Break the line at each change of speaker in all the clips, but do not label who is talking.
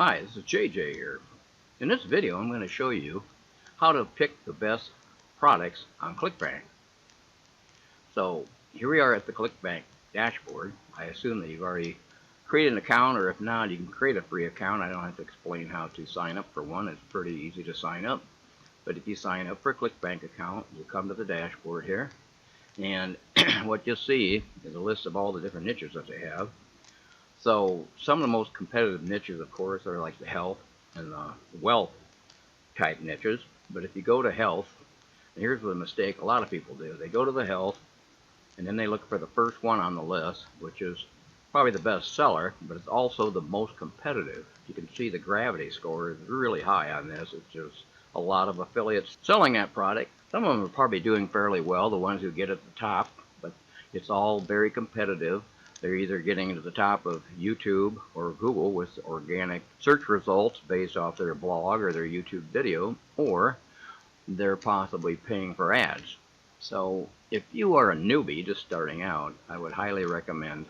Hi, this is JJ here. In this video, I'm going to show you how to pick the best products on Clickbank. So here we are at the Clickbank dashboard. I assume that you've already created an account, or if not, you can create a free account. I don't have to explain how to sign up for one. It's pretty easy to sign up. But if you sign up for a Clickbank account, you'll come to the dashboard here. And what you'll see is a list of all the different niches that they have. So some of the most competitive niches, of course, are like the health and the wealth type niches. But if you go to health, and here's the mistake a lot of people do. They go to the health, and then they look for the first one on the list, which is probably the best seller, but it's also the most competitive. You can see the gravity score is really high on this. It's just a lot of affiliates selling that product. Some of them are probably doing fairly well, the ones who get at the top, but it's all very competitive. They're either getting to the top of YouTube or Google with organic search results based off their blog or their YouTube video, or they're possibly paying for ads. So if you are a newbie just starting out, I would highly recommend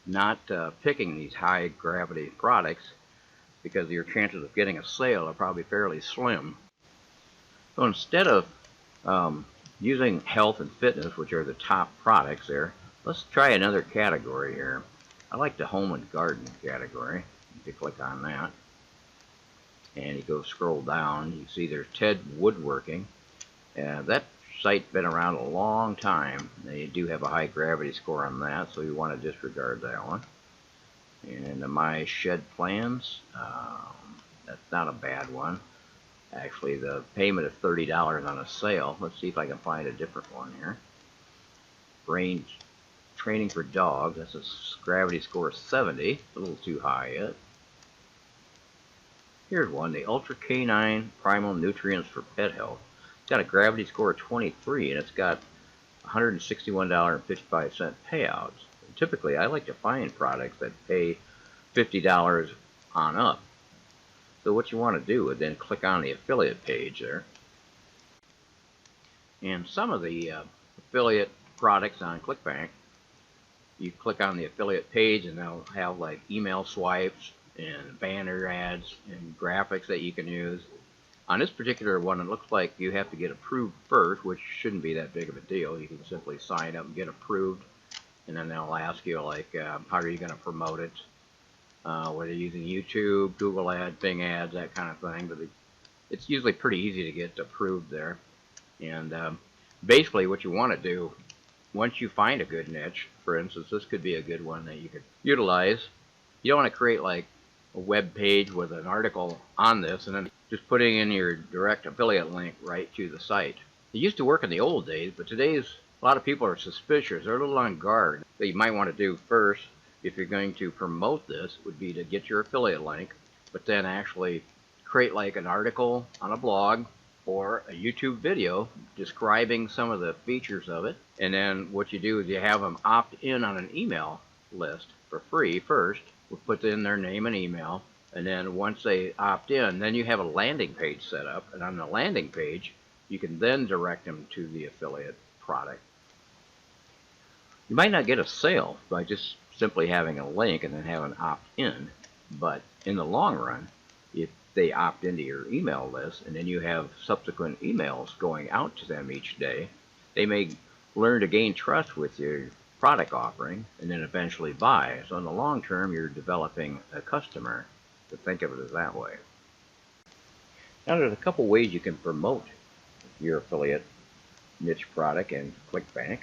not picking these high gravity products, because your chances of getting a sale are probably fairly slim. So instead of using health and fitness, which are the top products there, let's try another category here. I like the home and garden category. If you click on that and you go scroll down, you see there's Ted Woodworking. That site's been around a long time. They do have a high gravity score on that, so you want to disregard that one. And my shed plans, that's not a bad one. Actually, the payment is $30 on a sale. Let's see if I can find a different one here. Brain training for dogs. That's a gravity score of 70. A little too high yet. Here's one, the Ultra Canine Primal Nutrients for Pet Health. It's got a gravity score of 23, and it's got $161.55 payouts. And typically, I like to find products that pay $50 on up. So what you want to do is then click on the affiliate page there. And some of the affiliate products on Clickbank, you click on the affiliate page and they'll have like email swipes and banner ads and graphics that you can use. On this particular one, it looks like you have to get approved first, which shouldn't be that big of a deal. You can simply sign up and get approved, and then they'll ask you like how are you going to promote it, whether you're using YouTube, Google ads, Bing ads, that kind of thing. But it's usually pretty easy to get approved there. And basically what you want to do, once you find a good niche, for instance, this could be a good one that you could utilize. You don't want to create like a web page with an article on this and then just putting in your direct affiliate link right to the site. It used to work in the old days, but today's a lot of people are suspicious. They're a little on guard. What you might want to do first, if you're going to promote this, would be to get your affiliate link, but then actually create like an article on a blog or a YouTube video describing some of the features of it. And then what you do is you have them opt in on an email list for free first. We'll put in their name and email, and then once they opt in, then you have a landing page set up, and on the landing page you can then direct them to the affiliate product. You might not get a sale by just simply having a link and then having opt in, but in the long run, if they opt into your email list and then you have subsequent emails going out to them each day, they may learn to gain trust with your product offering and then eventually buy. So in the long term, you're developing a customer. To think of it as that way. Now there's a couple ways you can promote your affiliate niche product in Clickbank.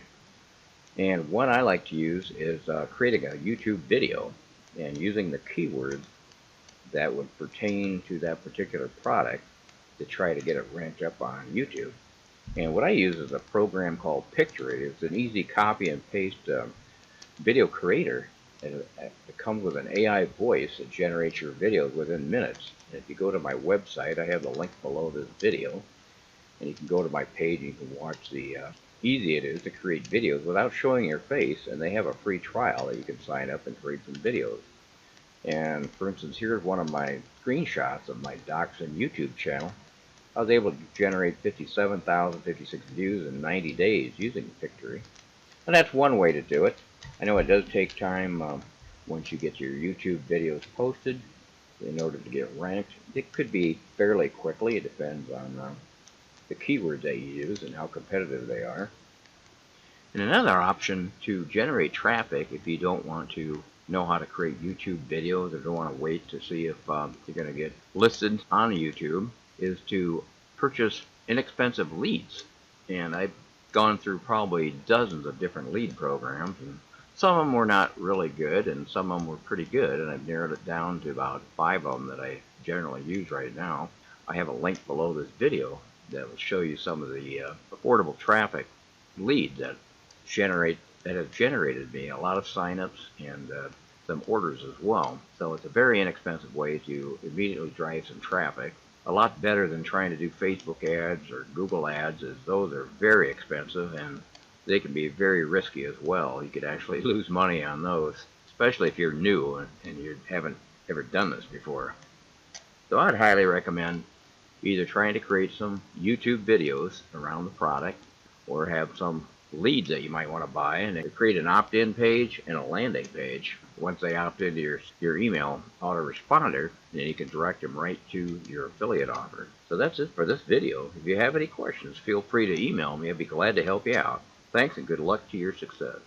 And one I like to use is creating a YouTube video and using the keywords that would pertain to that particular product to try to get it ranked up on YouTube. And what I use is a program called Pictory. It's an easy copy and paste video creator. And it comes with an AI voice that generates your videos within minutes. And if you go to my website, I have the link below this video, and you can go to my page and you can watch the easy it is to create videos without showing your face. And they have a free trial that you can sign up and create some videos. And for instance, here's one of my screenshots of my Dachshund YouTube channel. I was able to generate 57,056 views in 90 days using Pictory. And that's one way to do it. I know it does take time once you get your YouTube videos posted, in order to get ranked. It could be fairly quickly. It depends on the keywords that you use and how competitive they are. And another option to generate traffic, if you don't want to know how to create YouTube videos or don't want to wait to see if you're going to get listed on YouTube, is to purchase inexpensive leads. And I've gone through probably dozens of different lead programs, and some of them were not really good and some of them were pretty good, and I've narrowed it down to about 5 of them that I generally use right now. I have a link below this video that will show you some of the affordable traffic leads that have generated me a lot of signups and some orders as well. So it's a very inexpensive way to immediately drive some traffic. A lot better than trying to do Facebook ads or Google ads, as those are very expensive and they can be very risky as well. You could actually lose money on those, especially if you're new and you haven't ever done this before. So I'd highly recommend either trying to create some YouTube videos around the product or have some leads that you might want to buy, and create an opt-in page and a landing page. Once they opt into your email autoresponder, then you can direct them right to your affiliate offer. So that's it for this video. If you have any questions, feel free to email me. I'd be glad to help you out. Thanks and good luck to your success.